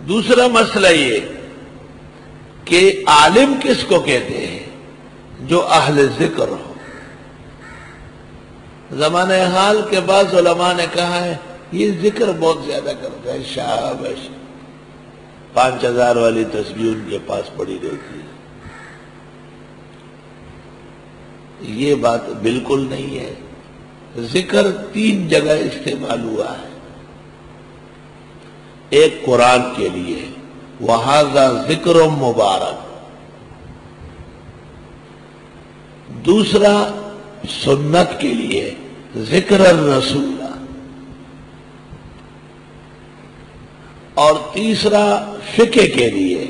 دوسرا مسئلہ یہ کہ عالم کس کو کہتے ہیں؟ جو اہل ذکر ہو۔ زمانہ حال کے بعض علماء نے کہا ہے یہ ذکر بہت زیادہ کرتا ہے، شابش 5000 والی تسبیح ان کے پاس پڑی رہتی ہے۔ یہ بات بالکل نہیں ہے۔ ذکر 3 جگہ استعمال ہوا ہے۔ ایک قرآن کے لیے وَهَذَا ذِكْرٌ مُبَارَكٌ، دوسرا سنت کے لیے ذکر الرسول، اور تیسرا فقہ کے لیے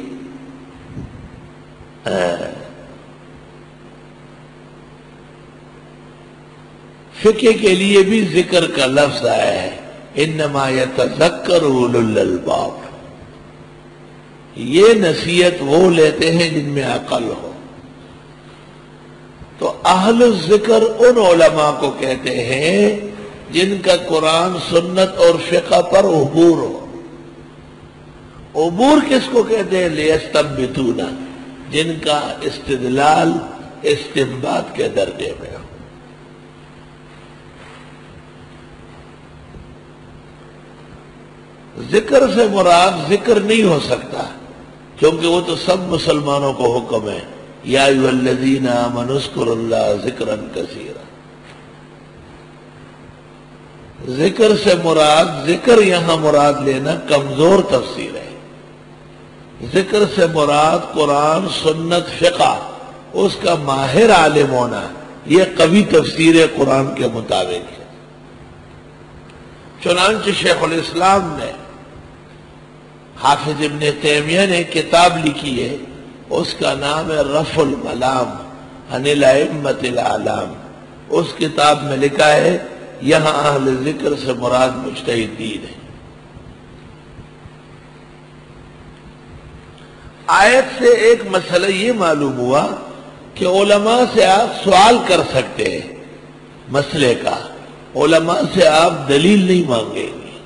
فقہ کے لیے بھی ذکر کا لفظ آیا ہے، انما یتذکر اولو الالباب، یہ نصیحت وہ لیتے ہیں جن میں عقل ہو۔ تو اہل الذکر ان علماء کو کہتے ہیں جن کا قرآن سنت اور فقہ پر عبور ہو۔ عبور کس کو کہتے ہیں؟ لیستنبتون، جن کا استدلال استنباط کے درجے میں ہو۔ ذکر سے مراد ذکر نہیں ہو سکتا، کیونکہ وہ تو سب مسلمانوں کو حکم ہے، یا ایھا الذین آمنوا اذکروا اللہ ذکرا کثیرا۔ ذکر سے مراد، ذکر یہاں مراد لینا کمزور تفسیر ہے۔ ذکر سے مراد قرآن سنت فقہ، اس کا ماہر عالم ہونا، یہ قوی تفسیر قرآن کے مطابق ہے۔ چنانچہ شیخ الاسلام نے، حافظ ابن تیمیہ نے کتاب لکھی ہے، اس کا نام ہے رفع الملام عن الائمۃ الاعلام۔ اس کتاب میں لکھا ہے یہاں اہل ذکر سے مراد مجتہدین ہیں۔ آیت سے ایک مسئلہ یہ معلوم ہوا کہ علماء سے آپ سوال کر سکتے ہیں مسئلے کا، علماء سے آپ دلیل نہیں مانگیں گے۔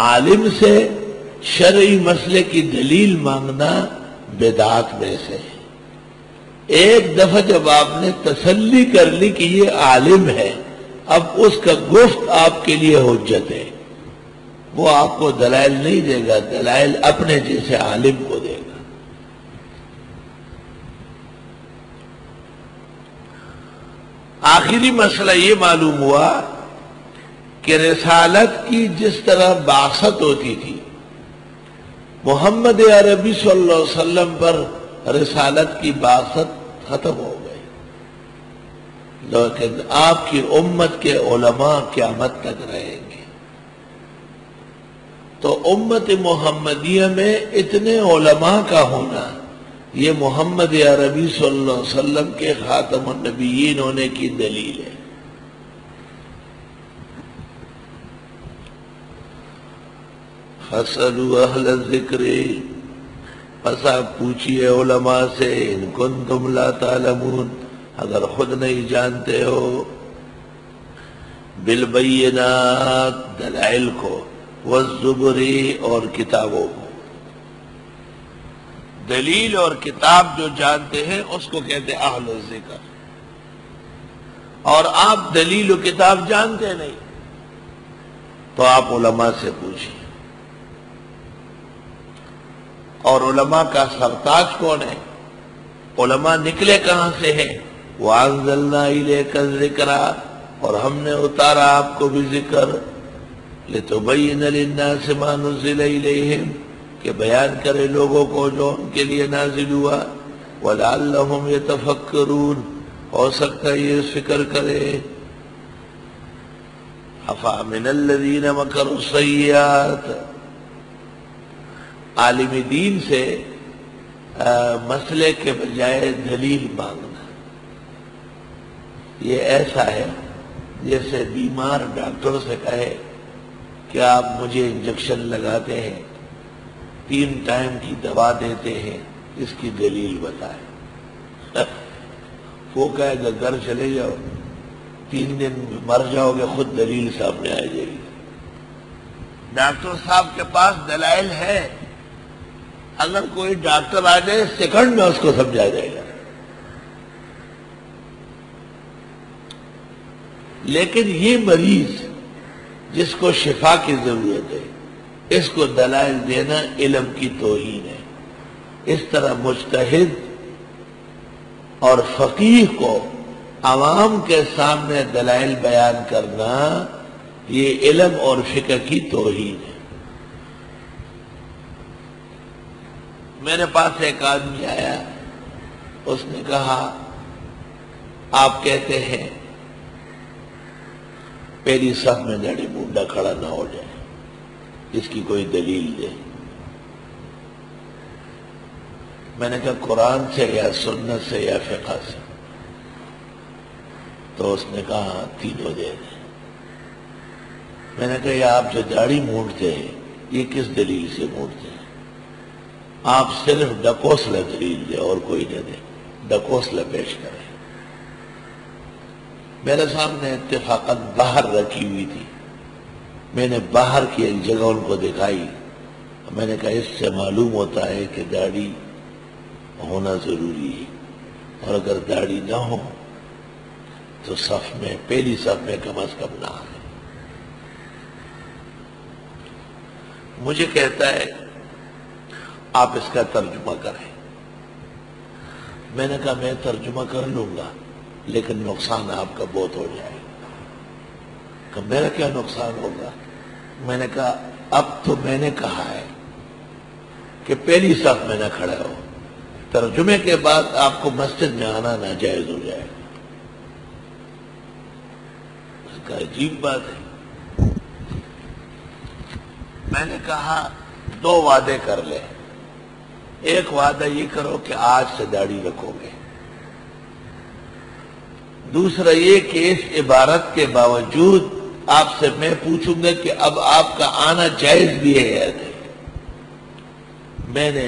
عالم سے شرعی مسئلے کی دلیل مانگنا بدعات میں سے۔ ایک دفعہ جب آپ نے تسلی کر لی کہ یہ عالم ہے، اب اس کا گفت آپ کے لیے حجت ہے، وہ آپ کو دلائل نہیں دے گا، دلائل اپنے جیسے عالم کو دے گا۔ آخری مسئلہ یہ معلوم ہوا کہ رسالت کی جس طرح بعثت ہوتی تھی، محمد عربی صلی اللہ علیہ وسلم پر رسالت کی بعثت ختم ہو گئی، لیکن آپ کی امت کے علماء قیامت تک رہیں گے۔ تو امت محمدیہ میں اتنے علماء کا ہونا یہ محمد عربی صلی اللہ علیہ وسلم کے خاتم النبیین ہونے کی دلیل ہے۔ فَاسْأَلُوا أَهْلَ الذِّكْرِ، پس آپ پوچھئے علماء سے، ان کنتم لا تعلمون، اگر خود نہیں جانتے ہو، بالبینات دلائل کو، والزبر اور کتابوں کو۔ دلیل اور کتاب جو جانتے ہیں اس کو کہتے ہیں اہل الذکر، اور آپ دلیل و کتاب جانتے نہیں تو آپ علماء سے پوچھیں۔ اور علماء کا سرتاج کون ہے؟ علماء نکلے کہاں سے ہیں؟ وَأَنزَلْنَا إِلَيْكَ الذِّكْرَ، اور ہم نے اتارا آپ کو بھی ذکر، لِتُبَيِّنَ لِلنَّاسِ مَا نُزِّلَ إِلَيْهِمْ، کہ بیان کرے لوگوں کو جو ان کے لیے نازل ہوا، وَلَعَلَّهُمْ يَتَفَكَّرُونَ، ہو سکتا ہے یہ فکر کرے۔ أَفَأَمِنَ الَّذِينَ مَكَرُوا السَّيِّئَاتِ، عالم دین سے مسئلے کے بجائے دلیل مانگنا، یہ ایسا ہے جیسے بیمار ڈاکٹر سے کہے کہ آپ مجھے انجیکشن لگاتے ہیں، 3 ٹائم کی دوا دیتے ہیں، اس کی دلیل بتائیں۔ وہ کہے گا گھر چلے جاؤ، 3 دن مر جاؤ گے، خود دلیل سامنے آ جائے گی۔ ڈاکٹر صاحب کے پاس دلائل ہے اگر کوئی ڈاکٹر آ جائے سیکنڈ میں اس کو سمجھا جائے گا. لیکن یہ مریض جس کو شفا کی ضرورت ہے اس کو دلائل دینا علم کی توہین ہے. اس طرح مجتہد اور فقیہ کو عوام کے سامنے دلائل بیان کرنا یہ علم اور فقہ کی توہین ہے. میرے پاس ایک آدمی آیا, اس نے کہا آپ کہتے ہیں پہلی صف میں داڑھی مونڈا کھڑا نہ ہو جائے, اس کی کوئی دلیل دے. میں نے کہا قرآن سے یا سنت سے یا فقہ سے؟ تو اس نے کہا تینوں دے دیں. میں نے کہا یہ آپ جو داڑھی مونڈتے ہیں یہ کس دلیل سے مونڈتے ہیں؟ آپ صرف ڈکوسلا دلیل دے اور کوئی نہ دے, ڈکوسلا پیش کریں. میرے سامنے اتفاقاً باہر رکھی ہوئی تھی, میں نے باہر کی ایک جگہ ان کو دکھائی. میں نے کہا اس سے معلوم ہوتا ہے کہ داڑھی ہونا ضروری ہے, اور اگر داڑھی نہ ہو تو صف میں پہلی صف میں کم از کم نہ آئے. مجھے کہتا ہے آپ اس کا ترجمہ کریں. میں نے کہا میں ترجمہ کر لوں گا لیکن نقصان آپ کا بہت ہو جائے گا. کہ میرا کیا نقصان ہوگا؟ میں نے کہا اب تو میں نے کہا ہے کہ پہلی صف میں نہ کھڑے ہو, ترجمے کے بعد آپ کو مسجد میں آنا ناجائز ہو جائے گا. اس کا عجیب بات ہے. میں نے کہا دو وعدے کر لے. ایک وعدہ یہ کرو کہ آج سے داڑھی رکھو گے, دوسرا یہ کہ اس عبارت کے باوجود آپ سے میں پوچھوں گا کہ اب آپ کا آنا جائز بھی ہے یا نہیں. میں نے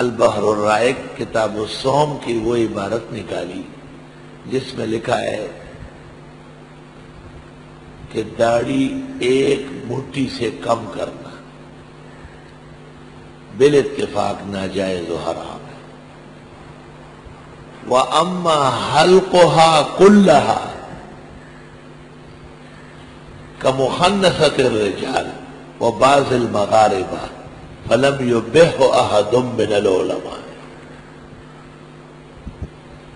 البحر الرائق کتاب الصوم کی وہ عبارت نکالی جس میں لکھا ہے کہ داڑھی ایک مٹھی سے کم کرنا بالاتفاق ناجائز و حرام ہے. وَأَمَّا حَلْقُهَا كُلَّهَا كَمُخَنَّثَةِ الرِّجَالِ وَبَعْضِ الْمَغَارِبَ فَلَمْ يُبِّحْهُ أَحَدٌ مِّنَ الْعُلَمَاءِ.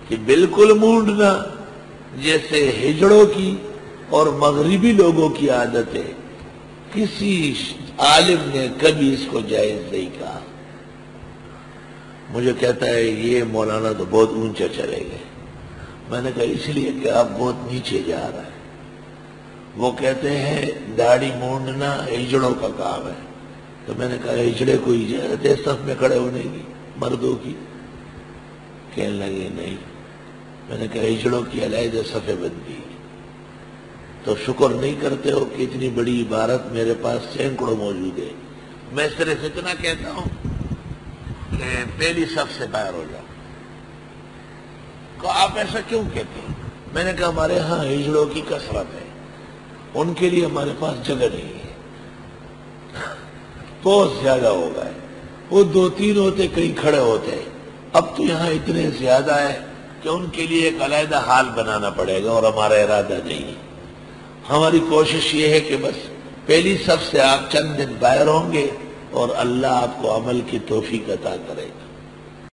کہ بالکل مونڈنا جیسے ہجڑوں کی اور مغربی لوگوں کی عادت ہے, کسی عالم نے کبھی اس کو جائز نہیں کہا. مجھے کہتا ہے یہ مولانا تو بہت اونچا چلے گئے. میں نے کہا اس لیے کہ آپ بہت نیچے جا رہا ہے. وہ کہتے ہیں داڑھی مونڈنا ہجڑوں کا کام ہے. تو میں نے کہا ہجڑے کو اجازت ہے صف میں کھڑے ہونے کی مردوں کی؟ کہنے لگے نہیں. میں نے کہا ہجڑوں کی علیحدہ صفیں بندی. تو شکر نہیں کرتے ہو کہ اتنی بڑی عبارت میرے پاس سینکڑوں موجود ہے. میں صرف اتنا کہتا ہوں کہ پہلی صف سے باہر ہو جاؤ. کہ آپ ایسا کیوں کہتے ہیں؟ میں نے کہا ہمارے ہاں ہجڑوں کی کثرت ہے, ان کے لیے ہمارے پاس جگہ نہیں ہے, بہت زیادہ ہو گئے. وہ دو تین ہوتے کہیں کھڑے ہوتے, اب تو یہاں اتنے زیادہ ہے کہ ان کے لیے ایک علیحدہ حال بنانا پڑے گا, اور ہمارا ارادہ نہیں. ہماری کوشش یہ ہے کہ بس پہلی صف سے آپ چند دن باہر ہوں گے اور اللہ آپ کو عمل کی توفیق عطا کرے گا.